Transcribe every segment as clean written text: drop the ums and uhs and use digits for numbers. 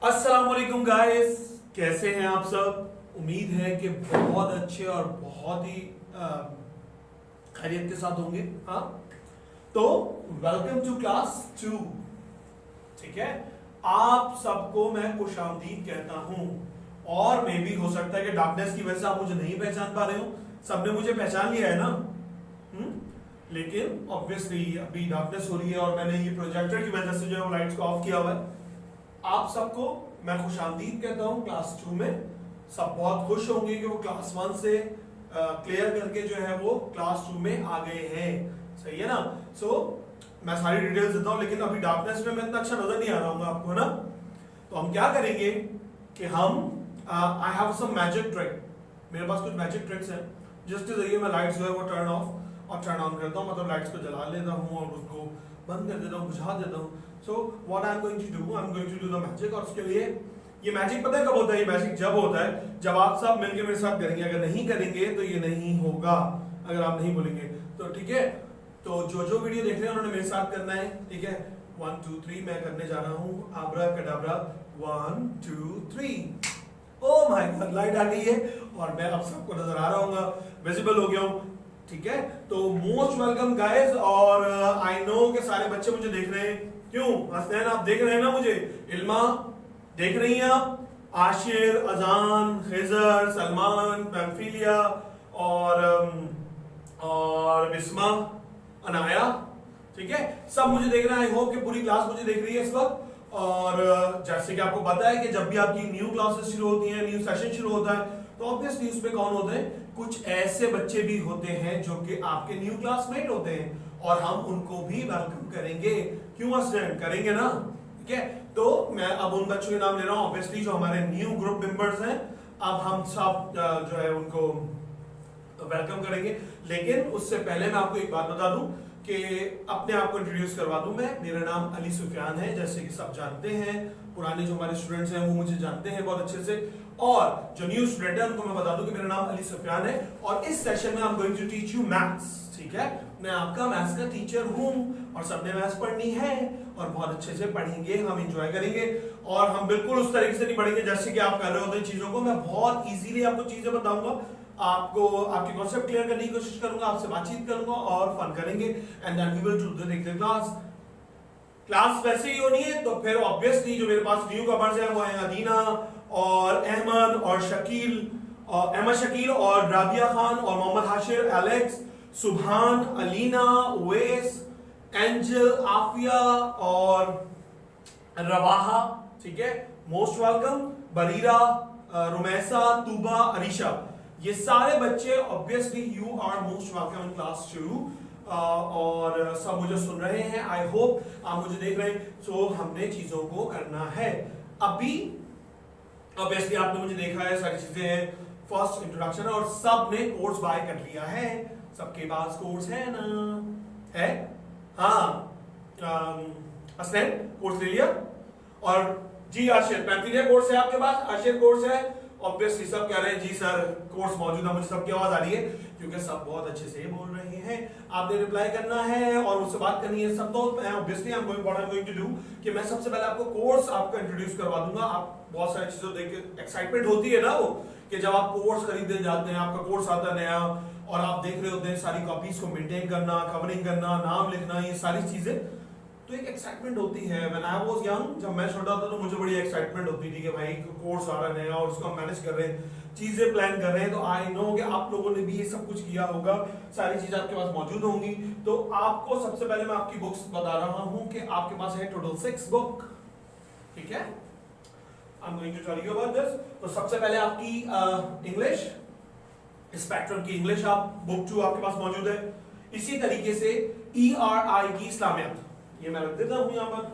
अस्सलाम वालेकुम गाइस, कैसे हैं आप सब। उम्मीद है कि बहुत अच्छे और बहुत ही खैरियत के साथ होंगे। हाँ, तो वेलकम टू क्लास 2। ठीक है, आप सबको मैं खुशामदीद कहता हूं। और मे भी हो सकता है कि डार्कनेस की वजह से आप मुझे नहीं पहचान पा रहे हो। सबने मुझे पहचान लिया है ना। लेकिन ऑब्वियसली अभी डार्कनेस हो रही है और मैंने ये प्रोजेक्टर की वजह से जो है वो लाइट्स को ऑफ किया हुआ है। आप सबको मैं खुशामदीद कहता हूं क्लास 2 में। सब बहुत खुश होंगे कि वो क्लास 1 से क्लियर करके जो है वो क्लास 2 में आ गए हैं। सही है ना। मैं सारी डिटेल्स देता हूं, लेकिन अभी डार्कनेस में मैं इतना अच्छा नजर नहीं आ रहा हूँ आपको, है ना। तो हम क्या करेंगे कि हम I have some magic trick. मेरे पास कुछ मैजिक ट्रिक्स हैं जिसके जरिए मैं लाइट्स जो है वो टर्न ऑफ और टर्न ऑन करता हूँ। मतलब लाइट्स को जला लेता हूँ और उसको बंद कर देता हूँ, बुझा देता हूँ। So what I'm going to do, I'm going to do the magic। और उसके लिए ये मैजिक पता है कब होता है? ये मैजिक जब होता है जब आप सब मिलके मेरे साथ करेंगे। अगर नहीं करेंगे तो ये नहीं होगा, अगर आप नहीं बोलेंगे तो। ठीक है, तो जो वीडियो देख रहे हैं उन्होंने मेरे साथ करना है। ठीक है, 1 2 3 मैं करने जा रहा हूँ। आब्रा कडाब्रा 1 2 3। ओह माय गॉड, लाइट आ गई है और मैं अब सबको नजर आ रहा हूँ, विजिबल हो गया हूँ। ठीक है, तो मोस्ट वेलकम गाइस। और आई नो कि सारे बच्चे मुझे देख रहे हैं। क्यों हसनैन, आप देख रहे हैं ना मुझे? इल्मा देख रही हैं आप? आशिर, अजान, खिजर, सलमान, पैम्फिलिया और बिस्मा, अनाया। ठीक है, सब मुझे देख रहे हैं। आई होप कि पूरी क्लास मुझे देख रही है इस वक्त। और जैसे कि आपको पता है कि जब भी आपकी न्यू क्लासेस शुरू होती हैं, न्यू सेशन शुरू होता है, तो ऑब्वियसली उसमें कौन होते हैं? कुछ ऐसे बच्चे भी होते हैं जो कि आपके न्यू क्लासमेट होते हैं और हम उनको भी वेलकम करेंगे। क्यों स्टूडेंट, करेंगे ना। ठीक है, तो मैं अब उन बच्चों के नाम ले रहा हूं ऑब्वियसली जो हमारे न्यू ग्रुप मेंबर्स हैं। अब हम सब जो है उनको वेलकम करेंगे। लेकिन उससे पहले मैं आपको एक बात बता दूं कि अपने आप को इंट्रोड्यूस करवा दूं। मेरा नाम अली सुफियान है, जैसे कि सब जानते हैं। पुराने जो हमारे स्टूडेंट्स हैं वो मुझे जानते हैं बहुत अच्छे से। और जो न्यू स्टूडेंट है उनको मैं बता दूं कि मेरा नाम अली सुफियान है और इस सेशन में I am going to teach you maths. ठीक है, मैं आपका मैथ्स का टीचर हूं और सबने मैथ्स पढ़नी है और बहुत अच्छे से पढ़ेंगे, हम एंजॉय करेंगे। और हम बिल्कुल उस तरीके से नहीं पढ़ेंगे जैसे कि आप कर रहे होते हैं चीजों को। मैं बहुत इजीली आपको चीजें बताऊंगा, आपको आपके कॉन्सेप्ट क्लियर करने की कोशिश करूंगा, आपसे बातचीत करूंगा और फन करेंगे। And then we will do the next class वैसे ही होनी है। तो फिर ऑब्वियसली जो मेरे पास न्यू कमर्स है वो है अदीना और अहमद और शकील, अहमद शकील और राबिया खान और मोहम्मद हाशिर, एलेक्स, सुभान, अलीना, उवैस, एंजल, आफिया और रवाहा। ठीक है, मोस्ट वेलकम। बरीरा, रुमैसा, तूबा, अरीशा, ये सारे बच्चे obviously you are most welcome in class 2। और सब मुझे सुन रहे हैं, आई होप आप मुझे देख रहे हैं। सो हमने चीजों को करना है। अभी ऑब्वियसली आपने मुझे देखा है, सारी चीजें हैं, फर्स्ट इंट्रोडक्शन और सब ने कोर्स बाय कर लिया है। सबके पास कोर्स है ना? है? हाँ, हसनैन कोर्स ले लिया? और जी आशिर, पैंफिलिया कोर्स है आपके पास? आशिर कोर्स है? ऑब्वियसली सब कह रहे हैं जी सर कोर्स मौजूद है। मुझे सबकी आवाज आ रही है क्योंकि सब बहुत अच्छे से बोल रहे हैं। आपने रिप्लाई करना है और मुझसे बात करनी है सब। तो obviously I am going to do कि मैं सबसे पहले आपको कोर्स आपका इंट्रोड्यूस करवा दूंगा। आप बहुत सारी चीजों देख के एक्साइटमेंट होती है ना वो, कि जब आप कोर्स खरीदने जाते हैं, आपका कोर्स आता है नया और आप देख रहे होते हैं सारी कॉपीज को मेंटेन करना, कवरिंग करना, नाम लिखना, ये सारी चीजें, तो एक एक्साइटमेंट होती है। व्हेन आई वाज यंग, जब मैं छोटा था तो मुझे बड़ी एक्साइटमेंट होती थी कि भाई कोर्स आ रहा है नया और उसको हम मैनेज कर रहे हैं, चीजें प्लान कर रहे हैं। तो आई नो कि आप लोगों ने भी ये सब कुछ किया होगा, सारी चीजें आपके पास मौजूद होंगी। तो आपको सबसे पहले मैं आपकी बुक्स बता रहा हूं कि आपके पास है टोटल 6 बुक। ठीक है, I am going to tell you about this. तो सबसे पहले आपकी इंग्लिश, स्पेक्ट्रम की इंग्लिश आप बुक 2 आपके पास मौजूद है। इसी तरीके से ERI की इस्लामियत, ये मैं रख देता हूं यहां पर।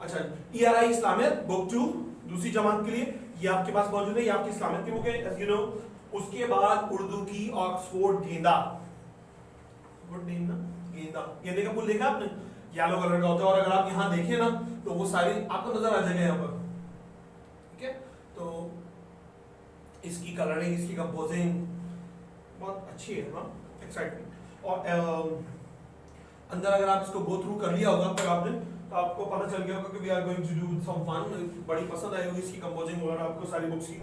अच्छा, ERI इस्लामियत बुक 2 दूसरी जमात के लिए, ये आपके पास मौजूद है। ये आपकी इस्लामियत की बुक है, एज यू नो। उसके बाद उर्दू की ऑक्सफोर्ड गेंदा, गेंदा, गेंदे का फूल देखा आपने? येलो कलर का होता है और अगर आप यहां देखें ना तो वो सारी आपको नजर आ जाएगा यहां पर। ठीक है, तो इसकी कलरिंग, इसकी कंपोजिंग बहुत अच्छी है। हाँ, एक्साइटमेंट। और अंदर अगर आप इसको गो थ्रू कर लिया होगा तक आपने, आपको पता चल गया होगा कि we are going to do some fun, बड़ी पसंद आई होगी इसकी कंपोजिंग वगैरह आपको सारी बुक्स की।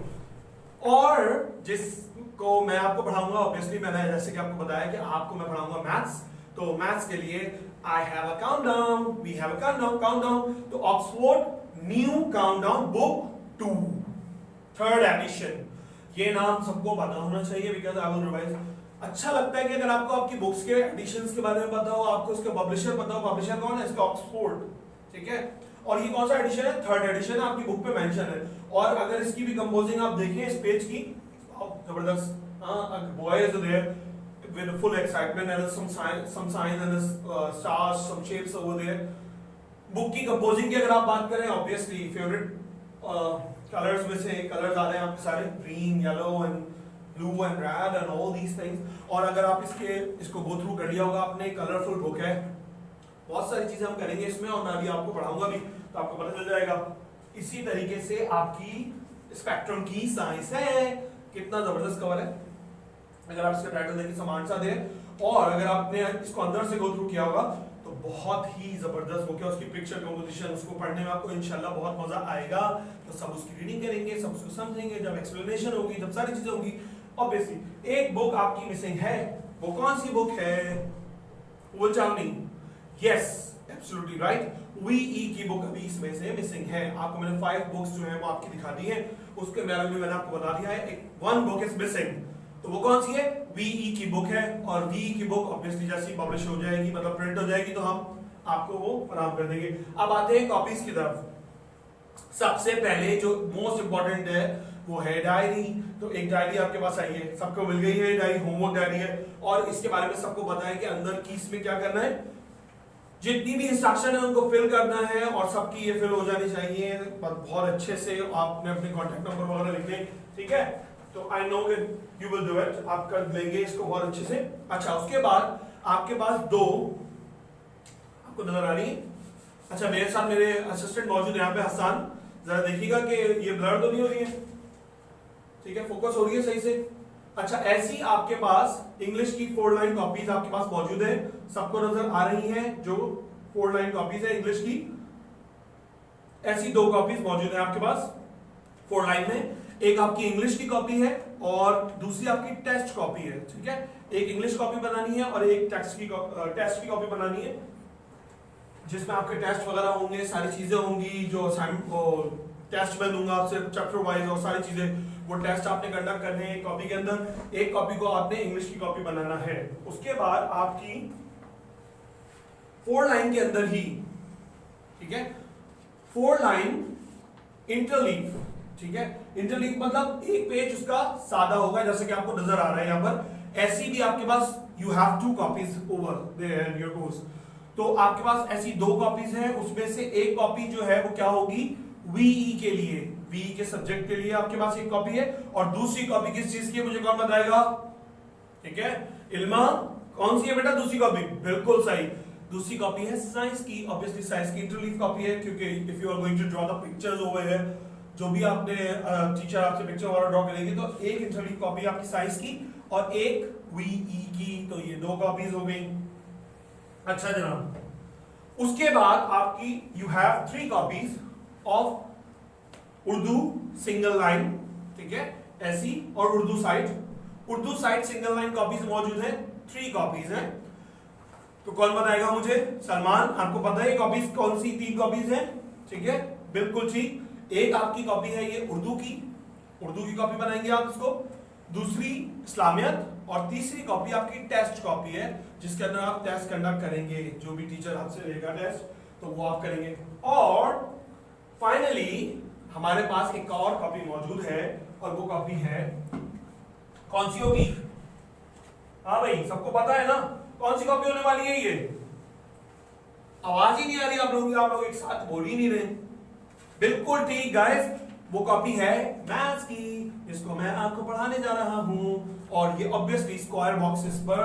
और जिसको मैं आपको पढ़ाऊंगा ऑब्वियसली मैंने जैसे कि आपको बताया कि आपको मैं पढ़ाऊंगा मैथ्स, तो मैथ्स के लिए I have a countdown, we have a countdown. तो Oxford new countdown book 2 3rd edition, ये नाम सबको पता होना चाहिए बिकॉज आई विल रिवाइज। अच्छा लगता है कि अगर आपको आपकी बुक्स के एडिशंस के बारे में पता हो, आपको उसके पब्लिशर पता हो, पब्लिशर कौन है इसका, ऑक्सफोर्ड, ठीक है। और ये कौन सा एडिशन है, 3rd एडिशन है, आपकी बुक पे मेंशन है। और अगर इसकी भी कंपोजिंग आप देखें इस पेज की, जबरदस्त, boys there with full excitement and some signs and stars, some shapes over there. Book की कंपोजिंग की अगर आप बात करें, ऑब्वियसली फेवरेट कलर्स में से कलर्स आ रहे हैं आपके सारे, green, yellow and blue and red and all these things. और अगर आप इसको गो थ्रू कर लिया होगा आपने, कलरफुल बुक है, बहुत सारी चीजें हम करेंगे इसमें और मैं अभी आपको पढ़ाऊंगा भी, तो आपको पता चल जाएगा। इसी तरीके से आपकी स्पेक्ट्रम की साइंस है, कितना जबरदस्त कवर है। अगर आप इसका टाइटल देखिए समान सा दे, और अगर आपने इसको अंदर से गो थ्रू किया होगा तो बहुत ही जबरदस्त बुक है, उसकी पिक्चर कंपोजिशन, उसको पढ़ने में आपको इंशाल्लाह बहुत मजा आएगा। तो सब उसकी रीडिंग करेंगे, सब उसको समझेंगे, जब एक्सप्लेनेशन होगी, जब सारी चीजें होंगी। ऑब्वियसली एक बुक आपकी मिसिंग है, वो कौन सी बुक है, वो चाउनी, यस एब्सोल्युटली राइट, वीई की बुक अभी इसमें से मिसिंग है। आपको मैंने 5 बुक्स जो है वो आपकी दिखा दी है, उसके बारे में मैंने आपको बता दिया है, एक 1 बुक इज मिसिंग, तो वो कौन सी है, वीई की बुक है। और वीई की बुक ऑब्वियसली जैसे पब्लिश हो जाएगी, मतलब प्रिंट हो जाएगी, तो हम आपको वो फराहम कर देंगे। अब आते हैं कॉपीज की तरफ। सबसे पहले जो मोस्ट इंपॉर्टेंट है वो है डायरी। तो एक डायरी आपके पास आई है, सबको मिल गई है डायरी, होमवर्क डायरी है, और इसके बारे में सबको पता है कि अंदर की इसमें क्या करना है, जितनी भी इंस्ट्रक्शन है उनको फिल करना है, और सबकी ये फिल हो जानी चाहिए बहुत अच्छे से। आपने अपने कॉन्टेक्ट नंबर वगैरह लिखने, ठीक है, तो I know you will do it, आप कर लेंगे इसको बहुत अच्छे से। अच्छा, उसके बाद आपके पास 2 आपको नजर आ रही है, अच्छा मेरे साथ मेरे असिस्टेंट मौजूद है यहाँ पे, हसन, जरा देखिएगा कि ये ब्लर तो नहीं हो रही है, ठीक है, फोकस हो रही है सही से। अच्छा, ऐसी आपके पास इंग्लिश की 4 लाइन कॉपीज आपके पास मौजूद है, सबको नजर आ रही है, जो 4 लाइन कॉपीज है इंग्लिश की, ऐसी 2 कॉपीज मौजूद है आपके पास 4 लाइन में। एक आपकी इंग्लिश की कॉपी है और दूसरी आपकी टेस्ट कॉपी है, ठीक है। एक इंग्लिश कॉपी बनानी है और एक टेस्ट की कॉपी बनानी है, जिसमें आपके टेस्ट वगैरह होंगे, सारी चीजें होंगी, जो टेस्ट मैं दूंगा आपसे चैप्टर वाइज, और सारी चीजें वो टेस्ट आपने कंडक्ट करने हैं एक कॉपी के अंदर। एक कॉपी को आपने इंग्लिश की कॉपी बनाना है। उसके बाद आपकी 4 लाइन के अंदर ही, ठीक है, 4 लाइन इंटरलीव, ठीक है, इंटरलीव मतलब एक पेज उसका सादा होगा, जैसे कि आपको नजर आ रहा है यहाँ पर। ऐसी भी आपके पास you have 2 copies over there in your course, तो आपके पास ऐसी 2 कॉपीज हैं, उसमें से एक कॉपी जो है वो क्या होगी, वीई के लिए, वीई के सब्जेक्ट के लिए आपके पास एक कॉपी है, और दूसरी कॉपी किस चीज की है मुझे कौन बताएगा, ठीक है, इल्मा कौन सी है बेटा दूसरी कॉपी, बिल्कुल सही, दूसरी कॉपी है साइंस की, ऑब्वियसली साइंस की इंटरलीव कॉपी है, क्योंकि if you are going to draw the pictures over here, जो भी आपने टीचर आपसे पिक्चर वगैरह ड्रॉ करेंगे, तो एक इंटरलीव कॉपी आपकी साइंस की और एक वीई की, तो ये 2 कॉपीज हो गई। अच्छा जनाब, उसके बाद आपकी you have 3 copies of Urdu single line, ठीक है, ऐसी, और Urdu side single line copies मौजूद है, 3 कॉपीज हैं। तो कौन बताएगा मुझे, सलमान, आपको पता है कॉपीज कौन सी 3 कॉपीज हैं, ठीक है, बिल्कुल ठीक। एक आपकी कॉपी है ये उर्दू की कॉपी बनाएंगे आप इसको, दूसरी इस्लामियत, और तीसरी कॉपी आपकी टेस्ट कॉपी है, जिसके अंदर आप टेस्ट कंडक्ट करेंगे, जो भी टीचर आपसे लेगा टेस्ट तो वो आप करेंगे। और फाइनली हमारे पास एक और कॉपी मौजूद है, और वो कॉपी है कौन सी होगी, हाँ भाई सबको पता है ना कौन सी कॉपी होने वाली है, ये आवाज ही नहीं आ रही आप लोग एक साथ बोल ही नहीं रहे, बिल्कुल ठीक गाइस, वो कॉपी है मैथ्स की, जिसको मैं आपको पढ़ाने जा रहा हूं, और ये ऑब्वियसली स्क्वायर बॉक्सेस पर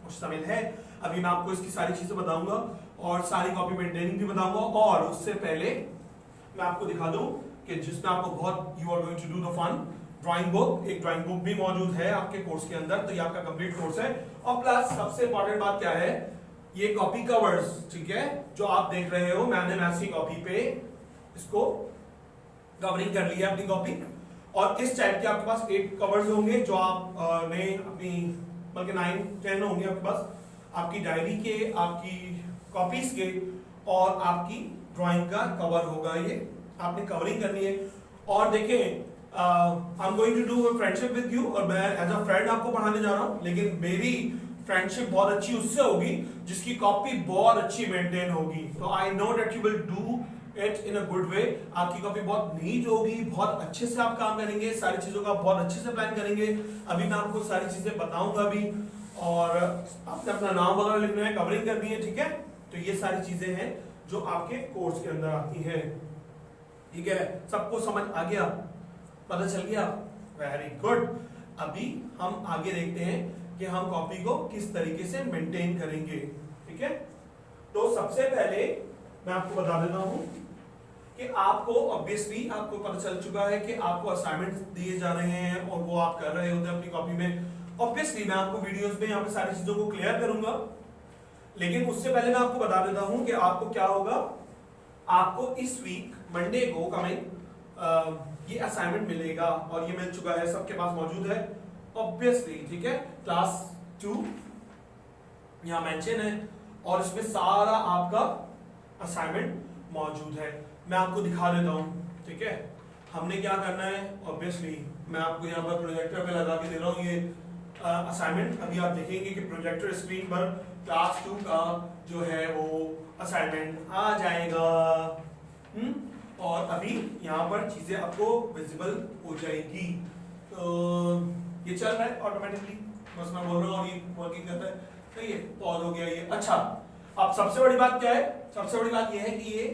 मुश्तमिल है। अभी मैं आपको इसकी सारी चीजें बताऊंगा और सारी कॉपी मेंटेनिंग भी बताऊंगा, और उससे पहले मैं आपको दिखा दूं कि जिसमें आपको बहुत you are going to do the fun drawing book, एक ड्राइंग बुक भी मौजूद है आपके कोर्स के अंदर, तो ये आपका कंप्लीट कोर्स है। और प्लस सबसे इंपॉर्टेंट बात क्या है, ये कॉपी कवर्स, ठीक है, जो आप देख रहे हो, मैंने मैथ्स की कॉपी पे इसको कवरिंग कर लिया अपनी कॉपी। और इस टाइप के आपके पास 8 कवर्स होंगे जो आप ने अपनी, बल्कि 9-10 होंगे आपके पास, आपकी डायरी के, आपकी कॉपीज के, और आपकी ड्राइंग का कवर होगा। ये आपने कवरिंग करनी है। और देखें, I am going to do friendship with you, और मैं एज अ फ्रेंड आपको पढ़ाने जा रहा हूं, लेकिन मेरी फ्रेंडशिप बहुत अच्छी उससे होगी जिसकी कॉपी बहुत अच्छी मेंटेन होगी। तो I know that you will do it in a good way. आपकी कॉपी बहुत नीट होगी, बहुत अच्छे से आप काम करेंगे, सारी चीजों का बहुत अच्छे से प्लान करेंगे। अभी मैं आपको सारी चीजें बताऊंगा भी, और आपने अपना नाम वगैरह लिखना है, कवरिंग करनी है, ठीक है। तो ये सारी चीजें हैं जो आपके कोर्स के अंदर आती हैं, ठीक है। सबको समझ आ गया, पता चल गया? Very good. अभी हम आगे देखते हैं कि हम कॉपी को किस तरीके से मेंटेन करेंगे, ठीक है। तो सबसे पहले मैं आपको बता देता हूं कि आपको ऑब्वियसली आपको पता चल चुका है कि आपको असाइनमेंट दिए जा रहे हैं और वो आप कर रहे होते हैं अपनी कॉपी में। ऑब्वियसली मैं आपको वीडियोस में यहाँ पे सारी चीजों को क्लियर करूंगा, लेकिन उससे पहले मैं आपको बता देता हूं कि आपको क्या होगा। आपको इस वीक मंडे को कमिंग ये असाइनमेंट मिलेगा, और ये मिल चुका है, सबके पास मौजूद है ऑब्वियसली, ठीक है। क्लास 2 यहाँ मेंशन है, और इसमें सारा आपका असाइनमेंट मौजूद है। मैं आपको दिखा देता हूं, ठीक है। हमने क्या करना है, ऑब्वियसली मैं आपको यहाँ पर प्रोजेक्टर पे लगा के दे रहा हूँ ये असाइनमेंट। अभी आप देखेंगे कि प्रोजेक्टर स्क्रीन पर क्लास 2 का जो है वो असाइनमेंट आ जाएगा। और अभी यहाँ पर चीजें आपको विजिबल हो जाएगी। तो ये चल रहा है ऑटोमेटिकली, बस मैं बोल रहा हूँ और ये वर्किंग करता है, सही है। पॉज हो गया ये। अच्छा, अब सबसे बड़ी बात क्या है? सबसे बड़ी बात ये है कि ये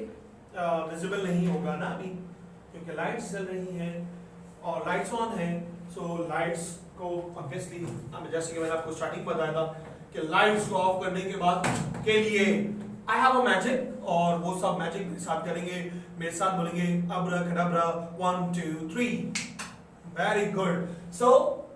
विजिबल नहीं होगा ना अभी, क्योंकि लाइट्स जल रही हैं और लाइट्स ऑन है। सो लाइट्स को ऑब्वियसली, जैसे कि मैंने आपको स्टार्टिंग बताया था कि लाइट्स को ऑफ करने के बाद के लिए आई हैव अ मैजिक, और वो सब मैजिक मेरे साथ करेंगे, मेरे साथ बोलेंगे अब्राकडाब्रा 1 2 3। Very good. सो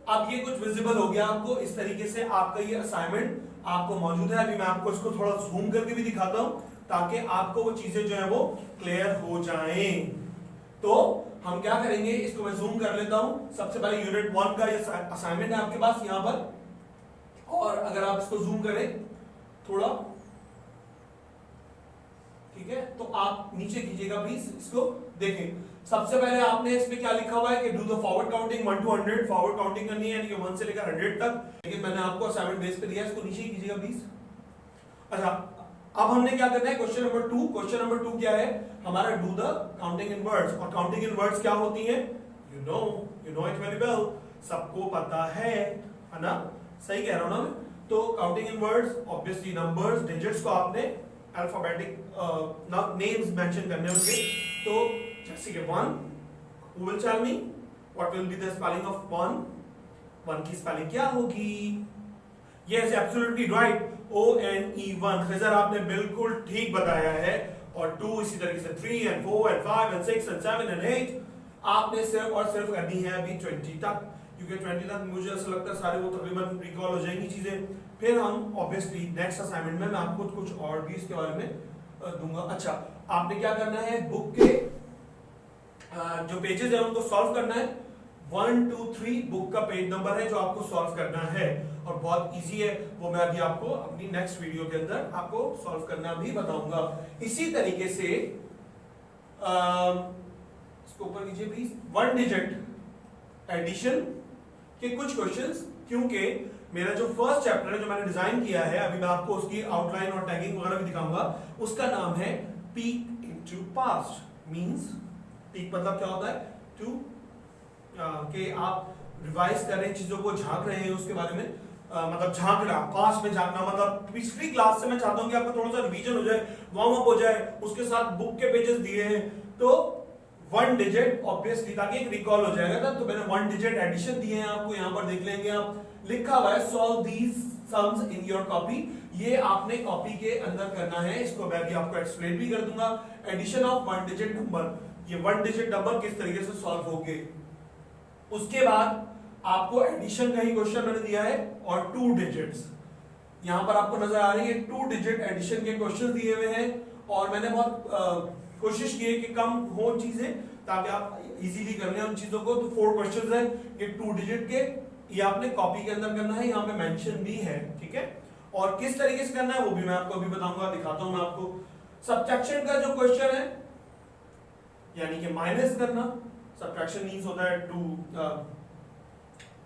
अब ये कुछ विजिबल हो गया आपको। इस तरीके से आपका ये असाइनमेंट आपको मौजूद है। अभी मैं आपको इसको थोड़ा जूम करके भी दिखाता हूं ताकि आपको वो चीजें जो है वो क्लियर हो जाएं। तो हम क्या करेंगे, इसको मैं जूम कर लेता हूं। सबसे पहले यूनिट 1 का ये असाइनमेंट है आपके पास यहां पर, और अगर आप इसको जूम करें थोड़ा, ठीक है, तो आप नीचे कीजिएगा प्लीज, इसको देखें। सबसे पहले आपने इसमें क्या लिखा हुआ है कि do the forward counting 1 to 100। Forward counting करनी है, यानी कि 1 से लेकर 100 तक, लेकिन मैंने आपको असाइनमेंट बेस पे दिया है, इसको नीचे कीजिएगा प्लीज। अच्छा, अब हमने क्या करना है, क्वेश्चन नंबर 2। क्वेश्चन नंबर 2 क्या है हमारा? Do the counting in words. और काउंटिंग इन वर्ड्स क्या होती है? You know it very well, सबको पता है ना? सही कह रहा हूं ना मैं? तो counting in words, obviously numbers, digits को आपने अल्फाबेटिक नेम्स मेंशन करने होंगे। तो जैसे कि 1, who will tell me what will be the spelling of 1? 1 की स्पेलिंग क्या होगी? Yes, absolutely right, ONE1। Khizr आपने बिल्कुल ठीक बताया है। और 2 इसी तरीके से 3 and 4 and 5 and 6 and 7 and 8 आपने सिर्फ और सिर्फ करनी है अभी 20 तक, क्योंकि 20 तक मुझे ऐसा लगता है सारे वो तकरीबन रिकॉल हो जाएंगी चीजें। फिर हम ऑब्वियसली नेक्स्ट असाइनमेंट में मैं आपको कुछ और भी इसके बारे में दूंगा। अच्छा, आपने क्या करना है, बुक के जो पेजेस है उनको सॉल्व करना है। 1 2 3 बुक का पेज नंबर है जो आपको सॉल्व करना है, और बहुत इजी है वो। मैं अभी आपको अपनी नेक्स्ट वीडियो के अंदर आपको सॉल्व करना भी बताऊंगा। इसी तरीके से इसको ऊपर कीजिए प्लीज। 1 डिजिट एडिशन के कुछ क्वेश्चंस, क्योंकि मेरा जो फर्स्ट चैप्टर है जो मैंने डिजाइन किया है, अभी मैं आपको उसकी आउटलाइन और टैगिंग वगैरह भी दिखाऊंगा, उसका नाम है peak into past. Means peak मतलब क्या होता है? टू कि आप रिवाइज कर रहे हैं, चीजों को झांक रहे हैं उसके बारे में, मतलब झांकना, पास्ट में झांकना, मतलब पिछली क्लास से मैं चाहता हूं कि आपका थोड़ा सा रिवीजन हो जाए, वार्म अप हो जाए, उसके साथ बुक के पेजेस दिए हैं। तो 1 डिजिट ऑब्वियसली, ताकि एक रिकॉल हो जाएगा ना, तो मैंने 1 डिजिट एडिशन दिए हैं आपको, यहां पर देख लेंगे आप, लिखा हुआ है solve these sums in your copy. ये आपने कॉपी के अंदर करना है, इसको मैं भी आपको एक्सप्लेन भी कर दूंगा। एडिशन ऑफ 1 डिजिट नंबर, ये 1 डिजिट नंबर किस तरीके से सॉल्व होंगे। उसके बाद आपको एडिशन का ही क्वेश्चन मैंने दिया है, और 2 डिजिट्स, यहाँ पर आपको नजर आ रही है 2 डिजिट एडिशन के क्वेश्चन दिए हुए हैं और मैंने बहुत कोशिश की है कि कम हो चीजें ताकि आप इजीली कर लें उन चीजों को। तो 4 क्वेश्चन है ये 2 डिजिट के, ये आपने कॉपी के अंदर करना है, यहाँ पे मेंशन भी है, ठीक है। और किस तरीके से करना है वो भी मैं आपको अभी बताऊंगा, दिखाता हूं मैं आपको। सब्ट्रैक्शन का जो क्वेश्चन है यानी कि माइनस करना, सब्ट्रैक्शन मींस होता है टू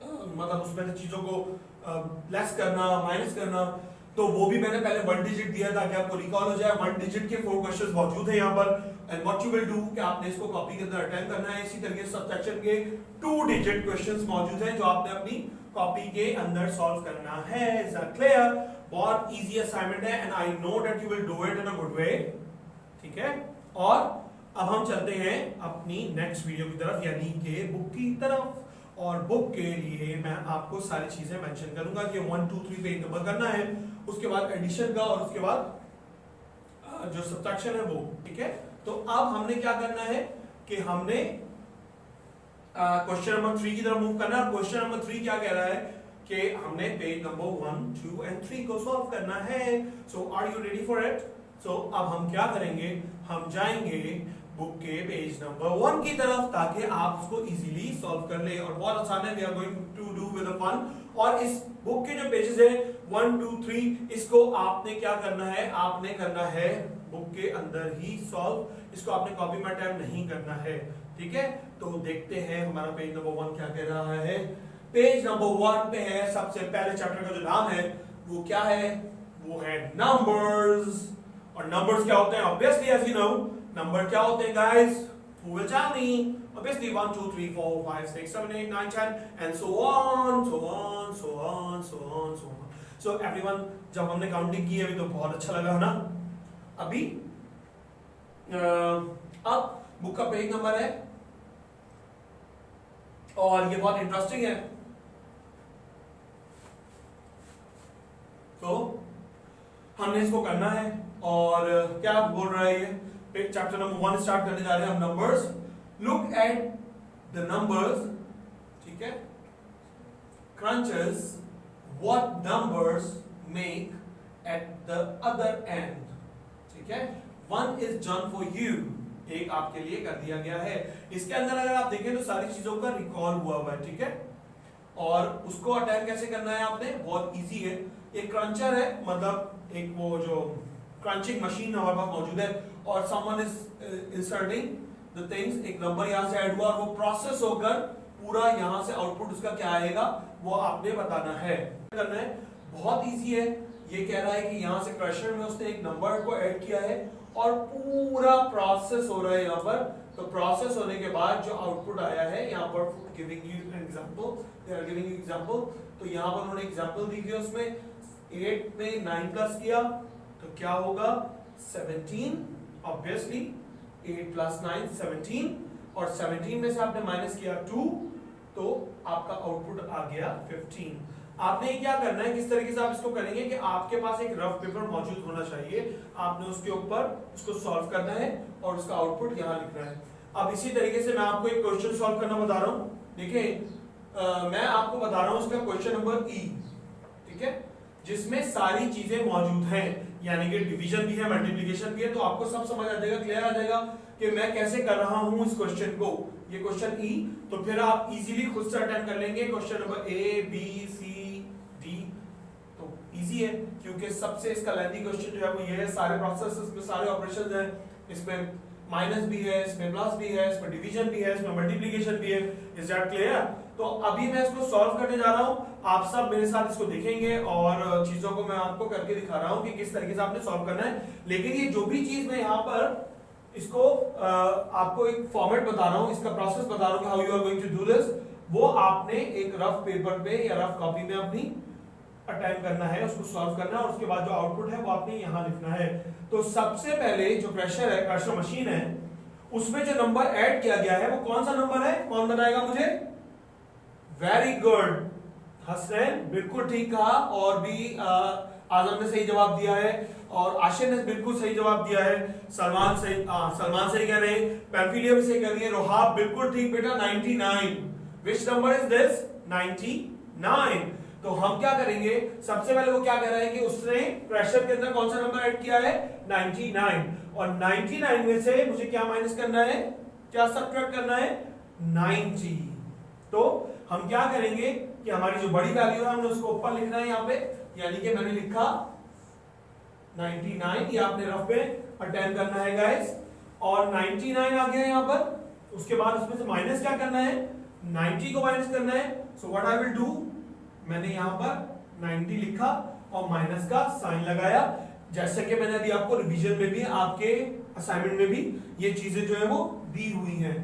मतलब उसमें से चीजों को लेस करना, माइनस करना, तो वो भी मैंने पहले 1 डिजिट दिया ताकि आपको रिकॉल हो जाए। 1 डिजिट के 4 क्वेश्चंस मौजूद हैं यहाँ पर and what you will do कि आपने इसको कॉपी के अंदर अटेम्प्ट करना है। इसी तरीके से सब्ट्रैक्शन के 2 डिजिट क्वेश्चंस मौजूद हैं जो आपने अपनी कॉपी के अंदर सॉल्व करना है। Is that clear? बहुत इजी असाइनमेंट है and I know that you will do it in a good way, ठीक है। और अब हम चलते हैं अपनी नेक्स्ट वीडियो की तरफ यानी कि बुक की तरफ। और बुक के लिए मैं आपको सारी चीजें मेंशन करूंगा कि 1 2 3 पेज नंबर करना है, उसके बाद एडिशन का और उसके बाद जो सब्ट्रैक्शन है वो, ठीक है। तो अब हमने क्या करना है कि हमने क्वेश्चन नंबर 3 की तरफ मूव करना है। क्वेश्चन नंबर 3 क्या कह रहा है कि हमने पेज नंबर 1 2 एंड 3 को सॉल्व करना है। So are you ready for it? So अब हम क्या करेंगे, हम जाएंगे बुक के पेज नंबर 1 की तरफ ताकि आप उसको इजीली सॉल्व कर ले और बहुत आसान है। We are going to do with fun. और इस बुक के जो पेजेस है 1 2 3 इसको आपने क्या करना है, आपने करना है बुक के अंदर ही सॉल्व, इसको आपने कॉपी में टाइप नहीं करना है, ठीक है। तो देखते हैं हमारा पेज नंबर 1 क्या कह रहा है। पेज नंबर 1 पे है सबसे पहले चैप्टर का जो नाम है वो क्या है, वो है नंबर्स। और नंबर्स क्या होते हैं? Obviously as you know number क्या होते हैं guys, who will tell me? Obviously 1 2 3 4 5 6 7 8 9 10 and so on so on so on so on so on. So everyone, जब हमने काउंटिंग की अभी तो बहुत अच्छा लगा ना। अभी अब बुक का पेज नंबर है और ये बहुत इंटरेस्टिंग है। तो हमने इसको करना है और क्या बोल रहा है ये, चैप्टर नंबर 1 स्टार्ट करने जा रहे हैं हम। Numbers, look at the numbers, ठीक है। Crunches what numbers make at the other and, ठीक है। 1 इज डन फॉर यू, एक आपके लिए कर दिया गया है। इसके अंदर अगर आप देखें तो सारी चीजों का रिकॉल हुआ हुआ है, ठीक है। और उसको अटैक कैसे करना है आपने, बहुत इजी है। एक क्रंचर है, मतलब एक वो जो क्रंचिंग मशीन हमारे पास मौजूद है और someone is inserting the things, एक नंबर यहां से ऐड हुआ और वो प्रोसेस होकर पूरा यहां से आउटपुट उसका क्या आएगा वो आपने बताना है, करना है। बहुत इजी है। ये कह रहा है कि यहां से क्रशर में उसने एक नंबर को ऐड किया है और पूरा प्रोसेस हो रहा है यहाँ पर। तो प्रोसेस होने के बाद जो आउटपुट आया है यहाँ पर, giving you an example, they are giving you example. तो यहाँ पर उन्होंने एग्जांपल दी थी, उसमें 8 में 9 प्लस किया तो क्या होगा 17, ऑब्वियसली 8 प्लस 9 17, और 17 में से आपने माइनस किया 2 तो आपका आउटपुट आ गया 15। आपने क्या करना है, किस तरीके से आप इसको करेंगे कि आपके पास एक रफ पेपर मौजूद होना चाहिए, आपने उसके ऊपर उसको सॉल्व करना है और उसका आउटपुट यहाँ लिखना है। अब इसी तरीके से मैं आपको एक क्वेश्चन सॉल्व करना बता रहा हूँ। देखिए मैं आपको बता रहा हूँ उसका क्वेश्चन नंबर ई, ठीक है, जिसमें सारी चीजें मौजूद हैं, यानी कि डिवीजन भी है, मल्टीप्लिकेशन भी है। तो आपको सब समझ आ जाएगा, क्लियर आ जाएगा कि मैं कैसे कर रहा हूं इस क्वेश्चन को। ये क्वेश्चन ई, तो फिर आप इजीली खुद से अटेम्प्ट कर लेंगे। Question number A B C D, तो इजी है क्योंकि सबसे इसका लेंथी क्वेश्चन जो है वो ये है। सारे प्रोसेस में सारे ऑपरेशंस हैं, इसमें माइनस भी है, इसमें प्लस भी है, इसमें डिवीजन भी है, इसमें मल्टीप्लिकेशन भी है। Is that clear? तो अभी मैं इसको सॉल्व करने जा रहा हूं, आप सब मेरे साथ इसको देखेंगे और चीजों को मैं आपको करके दिखा रहा हूं कि किस तरीके से आपने सॉल्व करना है। लेकिन ये जो भी चीज मैं यहाँ पर इसको आपको एक फॉर्मेट बता रहा हूं, इसका प्रोसेस बता रहा हूं how you are going to do this, वो आपने एक रफ पेपर पे या रफ कॉपी में अपनी अटेम्प्ट करना है, उसको सॉल्व करना है और उसके बाद जो आउटपुट है वो आपने यहाँ लिखना है। तो सबसे पहले जो प्रेशर है, प्रेशर मशीन है, उसमें जो नंबर ऐड किया गया है वो कौन सा नंबर है, कौन बताएगा मुझे? वेरी गुड हसनैन, बिल्कुल ठीक कहा। और भी आजम ने सही जवाब दिया है और आशिर ने बिल्कुल सही जवाब दिया है। सलमान सही कह रहे हैं, पैम्फिलिया भी सही कर रही है, रोहाब बिल्कुल ठीक बेटा 99। Which number is this? 99। तो हम क्या करेंगे, सबसे पहले वो क्या कह रहा है कि उसने प्रेशर के अंदर कौन सा नंबर ऐड किया है, 99, और 99 में से मुझे क्या माइनस करना है, क्या सब्ट्रैक्ट करना है, 90। तो हम क्या करेंगे कि हमारी जो बड़ी वैल्यू है हमने उसको ऊपर लिखना है यहाँ पे, यानी कि मैंने लिखा 99, ये आपने रफ में अटेम्प्ट करना है गाइस, और 99 आ गया यहाँ पर। उसके बाद उसमें से माइनस क्या करना है, 90 को माइनस करना है। So what I will do, मैंने यहाँ पर 90 लिखा और माइनस का साइन लगाया, जैसे कि मैंने अभी आपको रिवीजन में भी, आपके असाइनमेंट में भी ये चीजें जो है वो दी हुई हैं।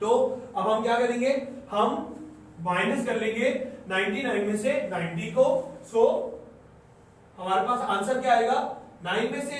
तो अब हम क्या करेंगे, हम माइनस कर लेंगे 99 में से 90 को। सो हमारे पास आंसर क्या आएगा, 9 में से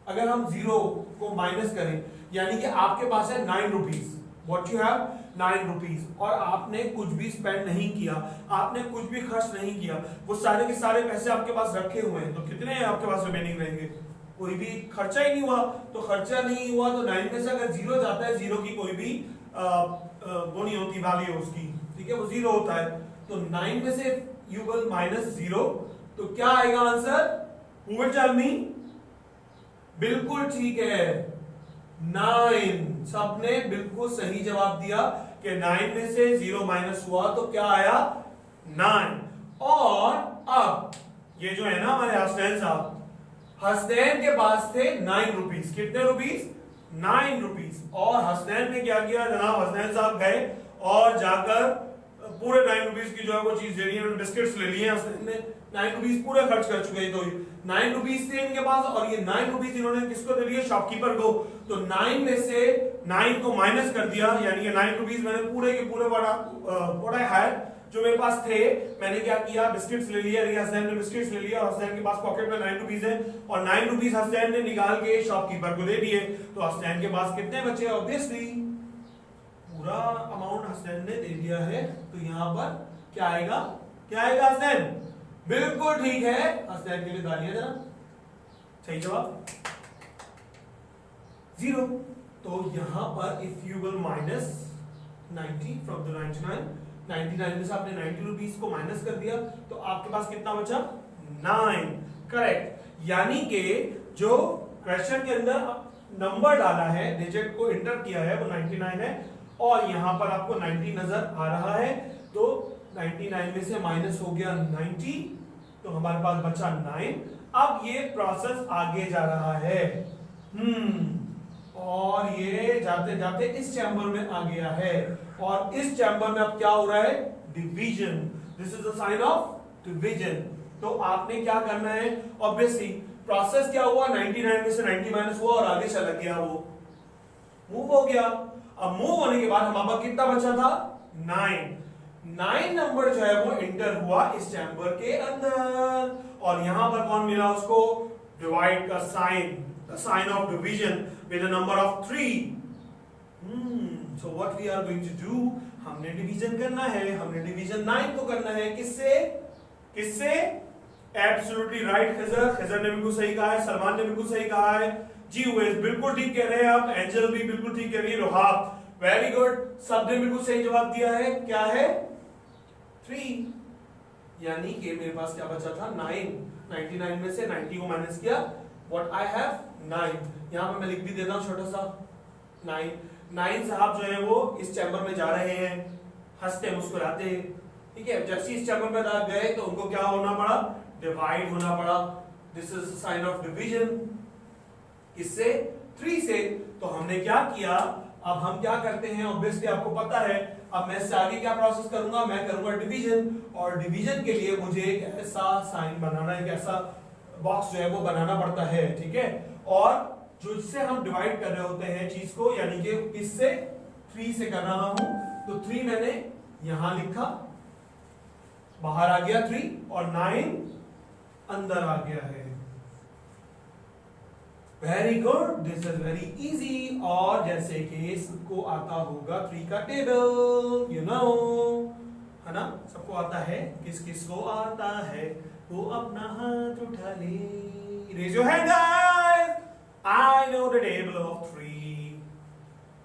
अगर हम 0 को माइनस करें, यानी कि आपके पास है 9 rupees, what you have 9 rupees, और आपने कुछ भी स्पेंड नहीं किया, आपने कुछ भी खर्च नहीं किया, वो सारे के सारे पैसे आपके पास रखे हुए हैं, तो कितने हैं आपके पास रिमेनिंग रहेंगे, कोई भी खर्चा ही नहीं हुआ। तो खर्चा नहीं हुआ तो 9 में से अगर 0 जाता है, 0 की कोई भी वो नहीं होती वैल्यू उसकी, ठीक है, वो 0 होता है। तो 9 में से यू विल माइनस 0, तो क्या आएगा answer, who will tell me, बिल्कुल ठीक है 9, सबने बिल्कुल सही जवाब दिया कि 9 में से 0 माइनस हुआ तो क्या आया 9। और अब ये जो है ना हमारे हसनैन साहब, हसनैन के पास थे 9 रुपीज, कितने रुपीज, 9 रुपीज, और हसनैन ने क्या किया जनाब, हसनैन साहब गए और जाकर पूरे 9 रुपीज की जो है वो चीज लेनी है, बिस्किट्स ले लिए, हसनैन ने 9 रुपीज पूरे खर्च कर चुके हैं। तो 9 रुपीज थे इनके पास, और ये 9 रुपीज इन्होंने किसको दे दिए, शॉपकीपर को। तो 9 में से 9 को माइनस कर दिया, यानी कि 9 रुपीज मैंने पूरे के पूरे बड़ा है जो मेरे पास थे, मैंने क्या किया, बिस्किट्स ले लिया, हसनैन ने बिस्किट्स ले लिया, और हसनैन के पास पॉकेट में 9 रुपीज है, और 9 रुपीज हसनैन ने निकाल के शॉपकीपर को दे दिए। तो हसनैन के पास कितने बचे, ऑब्वियसली पूरा अमाउंट हसनैन ने दे दिया है। तो यहां पर क्या आएगा, क्या आएगा हसनैन, बिल्कुल ठीक है, हसनैन के लिए तालियां जरा, सही जवाब 0। तो यहां पर if you will minus 90 from the 99 में से आपने 90 रुपीज को माइनस कर दिया, तो आपके पास कितना बचा, 9, करेक्ट। यानी कि जो क्वेश्चन के अंदर नंबर डाला है, डिजिट को एंटर किया है, वो 99 है, और यहां पर आपको 90 नजर आ रहा है। तो 99 में से माइनस हो गया 90, तो हमारे पास बचा 9। अब ये प्रोसेस आगे जा रहा है, और ये जाते जाते इस चैम्बर में आ गया है, और इस चैम्बर में अब क्या हो रहा है, division, this is the sign of division. तो आपने क्या करना है, ऑब्वियसली प्रोसेस क्या हुआ, 99 में से 90 माइनस हुआ और आगे चला गया, वो मूव हो गया। अब मूव होने के बाद हमारे पास कितना बचा था, 9 नंबर जो है वो एंटर हुआ इस चैम्बर के अंदर, और यहां पर कौन मिला उसको, डिवाइड का sign, the sign of division with a number of 3। So what we are going to do, हमने डिवीजन करना है, हमने डिवीजन 9 को करना है, किससे, किससे, एब्सोल्युटली राइट खिजर ने बिल्कुल सही कहा है, सलमान ने बिल्कुल सही कहा है, जी उवैस बिल्कुल ठीक कह रहे हैं आप, एंजल भी बिल्कुल ठीक कह रही है, रोहाब वेरी गुड, सबने बिल्कुल सही जवाब दिया है, क्या है 3। यानी कि मेरे पास क्या बचा था 9, 99 में से 90 को माइनस किया, व्हाट आई हैव 9। यहां पे मैं लिख भी देता हूं छोटा सा 9 साहब जो है वो इस चैम्बर में जा रहे हैं, हंसते मुस्कुराते, ठीक है, जैसे इस चैम्बर में गए तो उनको क्या होना पड़ा, डिवाइड होना पड़ा, this is sine of division, किससे, 3 से। तो हमने क्या किया, अब हम क्या करते हैं, ऑब्वियसली आपको पता है, अब मैं इससे आगे क्या प्रोसेस करूंगा, मैं करूंगा डिवीजन, और डिवीजन के लिए मुझे एक ऐसा साइन बनाना है, एक ऐसा बॉक्स जो है वो बनाना पड़ता है, ठीक है, और जो इससे हम डिवाइड कर रहे होते हैं चीज को, यानी कि किससे, 3 से कर रहा हूं, तो 3 मैंने यहां लिखा, बाहर आ गया 3, और 9 अंदर आ गया है। Very good, this is very easy, और जैसे कि सबको आता होगा 3 का टेबल, यू नो, है ना, सबको आता है, किस किस को आता है वो अपना हाथ उठा ले, raise your hand guys, I know the table of 3,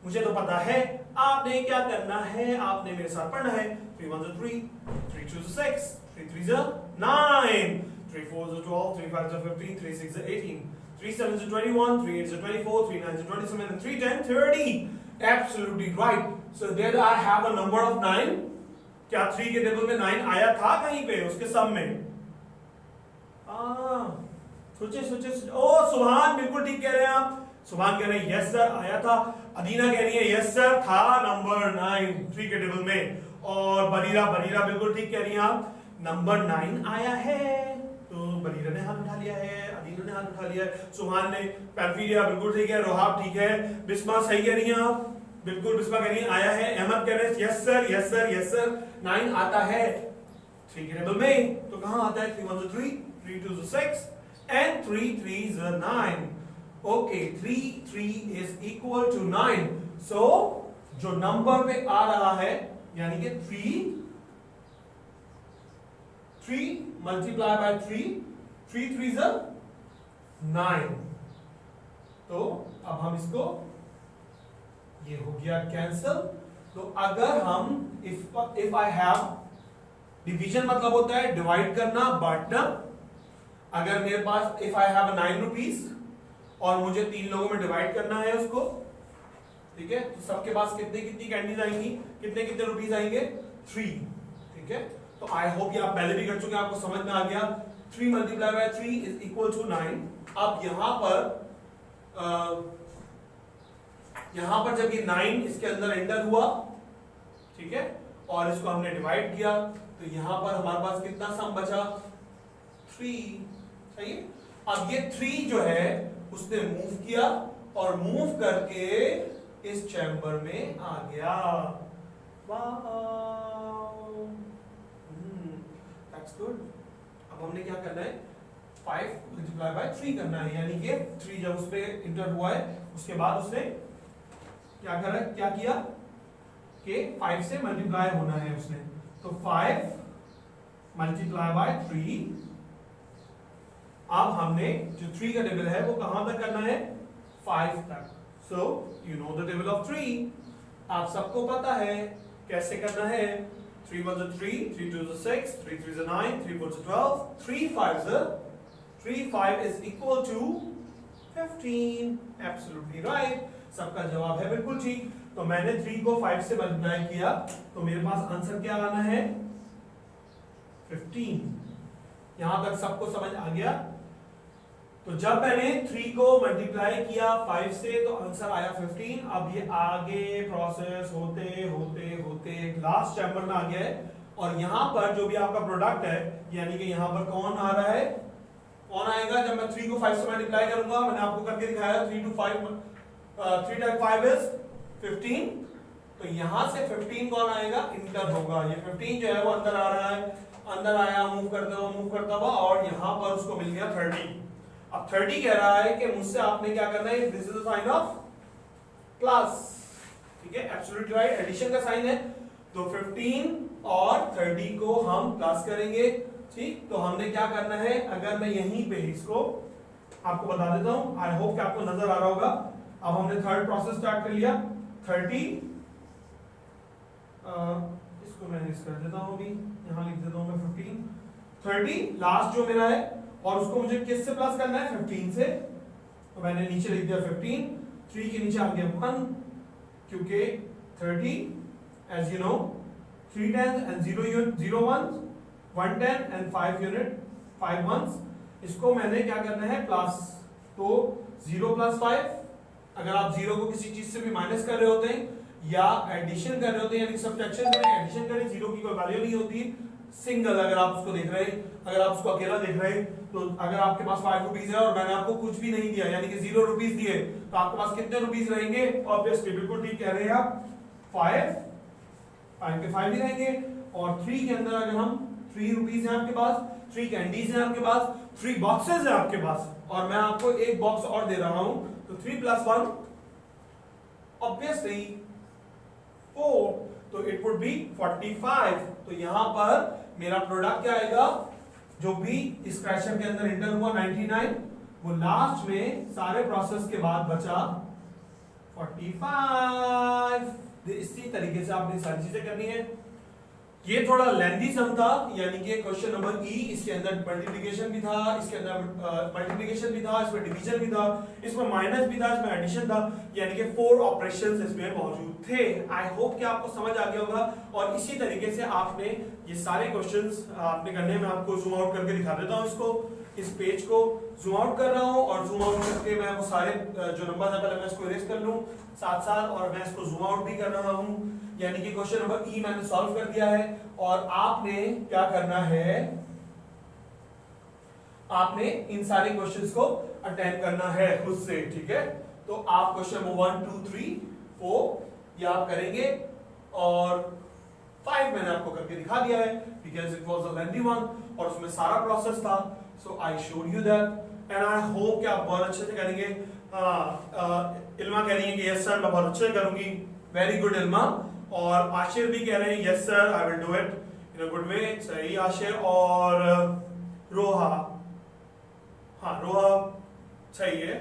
मुझे तो पता है, आपने क्या करना है, आपने मेरे साथ पढ़ना है, 3 1 3, 3 2 6, 3 3s are 9, 3 4s are 12, 3 5s are 15, 3 6s are 18, 3 7s are 21, 3 8s are 24, 3 9s are 27, and 3 10 30. Absolutely right. So did I have a number of 9? क्या 3 के टेबल में 9 आया था कहीं पे उसके सम में? सोचे सोचे ओ सुभान बिल्कुल ठीक कह रहे हैं आप। सुभान कह रहे हैं यस सर आया था। अदीना कह रही है यस सर था नंबर 9 3 के टेबल में। और बरीरा बिल्कुल ठीक कह रही हैं आप, नंबर 9 आया है। तो बरीरा ने हाथ उठा लिया है, अदीना ने हाथ उठा लिया है, सुभान ने, पैम्फिलिया बिल्कुल ठीक है, रोहाब ठीक है, बिस्मा सही कह रही हैं आप, बिल्कुल बिस्मा कह रही है आया है। अहमद कह रहे हैं yes sir yes sir yes sir 9 आता है 3 के टेबल में। तो कहां आता है? 3 1 3, 3 2 6 and 3 3s are 9. Okay, 3 3 is equal to 9. So जो नंबर पे आ रहा है यानी कि 3 multiply by 3 3s are 9. तो अब हम इसको, ये हो गया कैंसल। तो अगर हम if I have, डिवीजन मतलब होता है डिवाइड करना, बांटना। अगर मेरे पास if I have 9 रुपीज और मुझे 3 लोगों में डिवाइड करना है उसको, ठीक है, तो सबके पास कितनी कितनी कैंडीज आएंगी, कितने कितने रुपीज आएंगे? 3, ठीक है। तो आई होप ये आप पहले भी कर चुके हैं, आपको समझ में आ गया। 3 multiply by 3 is equal to 9। अब यहां पर जब ये 9 इसके अंदर एंटर हुआ, ठीक है, और इसको हमने डिवाइड किया, तो यहां पर हमारे पास कितना सम बचा? 3, सही है। अब ये 3 जो है उसने मूव किया और मूव करके इस चैम्बर में आ गया। That's good. अब हमने क्या करना है? 5 मल्टीप्लाई बाय 3 करना है, यानी कि 3 जब उस पे इंटर हुआ है उसके बाद उसने क्या करा, क्या किया कि 5 से मल्टीप्लाई होना है उसने। तो 5 मल्टीप्लाई बाय 3। अब हमने जो 3 का टेबल है वो कहां तक करना है? 5 तक। So you know the table of 3। आप सबको पता है कैसे करना है। 3 1 3, 3 2 6, 3 3 9, 3 4 12, 3 5 is equal to 15. Absolutely right. सबका जवाब है बिल्कुल ठीक। तो मैंने 3 को 5 से मल्टीप्लाई किया, तो मेरे पास आंसर क्या आना है? 15। यहां तक सबको समझ आ गया? तो जब मैंने 3 को मल्टीप्लाई किया 5 से तो आंसर आया 15। अब ये आगे प्रोसेस होते होते होते लास्ट चैम्बर में आ गया है, और यहां पर जो भी आपका प्रोडक्ट है, यानी कि यहां पर कौन आ रहा है, कौन आएगा जब मैं 3 को 5 से मल्टीप्लाई करूंगा? मैंने आपको करके दिखाया 3 to 5, 3 times 5 is 15। तो यहां से 15 कौन आएगा? इंटर होगा। ये 15 जो है वो अंदर आ रहा है, अंदर आया, मूव करता हुआ और यहां पर उसको मिल गया 30। अब 30 कह रहा है कि मुझसे आपने क्या करना है? This is the sign of plus, ठीक है, एब्सोल्युटली राइट, एडिशन का साइन है। तो 15 और 30 को हम प्लस करेंगे, ठीक। तो हमने क्या करना है? अगर मैं यहीं पे इसको आपको बता देता हूं, आई होप कि आपको नजर आ रहा होगा। अब हमने थर्ड प्रोसेस स्टार्ट कर लिया। 30 इसको मैं इस कर देता हूं, अभी यहां लिख देता हूं मैं 15। 30 लास्ट जो मेरा है, और उसको मुझे किस से प्लस करना है? 15 से। तो मैंने नीचे लिख दिया 15, 3 के नीचे आ गया 1, क्योंकि 30 as you know 3 10 and 0 1s, 1 10 and 5 unit, 5 1s। इसको मैंने क्या करना है? प्लस। तो 0 + 5, अगर आप 0 को किसी चीज से भी माइनस कर रहे होते हैं या एडिशन कर रहे होते हैं, यानी सब्ट्रैक्शन करें, एडिशन करें, 0 की कोई वैल्यू नहीं होती। सिंगल अगर आप उसको देख रहे हैं, अगर आप उसको अकेला देख रहे हैं, तो अगर आपके पास 5 रुपीज है और मैंने आपको कुछ भी नहीं दिया, यानी कि 0 रुपीज दिए, तो आपके पास कितने रुपीज रहेंगे? ऑब्वियसली बिल्कुल ठीक कह रहे हैं आप, 5 के 5 ही रहेंगे। और 3 के अंदर अगर हम 3 रुपीज है आपके पास, 3 कैंडीज है आपके पास, 3 बॉक्सेस है आपके पास, और मैं आपको एक बॉक्स और दे रहा हूं, तो 3 + 1 ऑब्वियसली 4, तो इट वुड बी 45। तो यहां पर मेरा प्रोडक्ट क्या आएगा? जो भी इस फ्रैक्शन के अंदर इंटर हुआ 99, वो लास्ट में सारे प्रोसेस के बाद बचा 45। इसी तरीके से आपने सारी चीजें करनी है। ये थोड़ा लेंथी सम था, यानी कि क्वेश्चन नंबर ई, इसके अंदर मल्टीप्लिकेशन भी था, इसके अंदर मल्टीप्लिकेशन भी था, इसमें डिवीजन भी था, इसमें माइनस भी था, इसमें एडिशन था, यानी कि 4 ऑपरेशंस इसमें मौजूद थे। आई होप कि आपको समझ आ गया होगा। और इसी तरीके से आपने ये सारे क्वेश्चंस आपने करने में, आपको जूम आउट करके दिखा देता हूँ इसको, इस पेज को जूम आउट कर रहा हूँ और जूम आउट करके मैं वो सारे जो नंबर है पहले मैं इसको इरेज कर लूँ साथ साथ, और मैं इसको जूम आउट भी कर रहा हूँ, यानी कि क्वेश्चन नंबर ई मैंने सॉल्व कर दिया है। और आपने क्या करना है, आपने इन सारे क्वेश्चंस को अटेम्प्ट करना है खुद से, ठीक है। तो आप क्वेश्चन नंबर 1 2 3 4 ये आप करेंगे, और 5 मैंने आपको करके दिखा दिया है because it was a lengthy one और उसमें सारा प्रोसेस था। So I showed you that and I hope कि आप बहुत अच्छे से करेंगे। इल्मा कह रही है कि यस सर मैं बहुत अच्छे से करूंगी, वेरी गुड इल्मा। और आशिर भी कह रहे हैं yes sir I will do it in a good way, सही आशिर। और रोहा, हाँ रोहा सही है,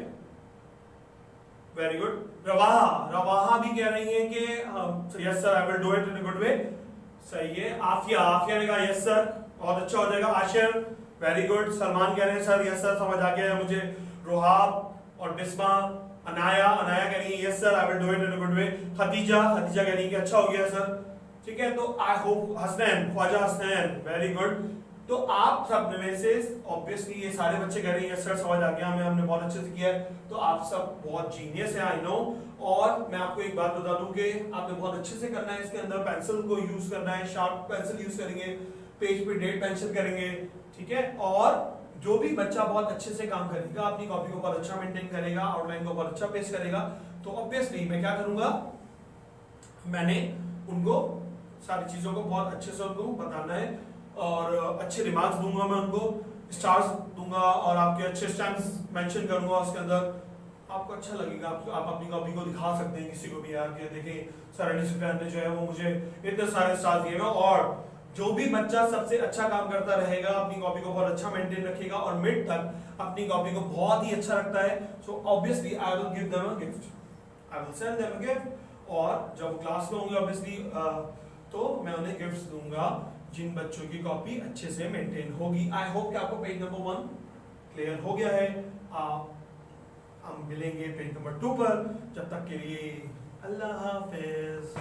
वेरी गुड। रवाहा, रवाहा भी कह रही है कि yes sir I will do it in a good way, सही है। आफिया, आफिया ने कहा यस सर बहुत अच्छा हो जाएगा। Ashir very good. सलमान कह रहे हैं सर यस सर समझ आ गया है मुझे। रोहाब और बिस्मा, अनाया, अनाया कह रही है yes sir I will do it in a good way. Khadija, Khadija कह रही है कि अच्छा हो गया सर, ठीक है। तो I hope, Hasnain, Khwaja Hasnain very good. तो आप सब में से ऑब्वियसली ये सारे बच्चे कह रहे हैं यस सर समझ आ गया हमें, हमने बहुत अच्छे से किया है, तो आप सब बहुत जीनियस है आई नो। और मैं आपको एक बात बता दूं कि आपने बहुत अच्छे से करना है, इसके अंदर पेंसिल को यूज करना है, शार्प पेंसिल यूज करेंगे, पेज पे डेट पेंसिल करेंगे, ठीक है। और जो भी बच्चा बहुत अच्छे से काम करेगा, अपनी कॉपी को बहुत अच्छा मेंटेन करेगा, आउटलाइन को बहुत अच्छा पेश करेगा, तो ऑब्वियसली मैं क्या करूंगा, मैंने उनको सारी चीजों को बहुत अच्छे से उनको बताना है और अच्छे रिमार्क्स दूंगा, मैं उनको स्टार्स दूंगा और आपके अच्छे स्टैम्प्स मेंशन करूंगा उसके अंदर, आपको अच्छा लगेगा। आप अपनी कॉपी को दिखा सकते हैं किसी को भी यार कि देखिए सर अली सुफियान ने जो है वो मुझे इतने सारे स्टार्स दिए। और जो भी बच्चा सबसे अच्छा काम करता रहेगा, अपनी कॉपी को बहुत अच्छा मेंटेन रखेगा और मिड तक अपनी कॉपी को बहुत ही अच्छा रखता है, so obviously I will give them a gift, I will send them a gift. और जब क्लास में होंगे ऑब्वियसली तो मैं उन्हें गिफ्ट्स दूंगा जिन बच्चों की कॉपी अच्छे से मेंटेन होगी। आई होप कि आपको पेज नंबर 1 क्लियर हो गया है। हम मिलेंगे पेज नंबर 2 पर, जब तक के लिए अल्लाह हाफिज।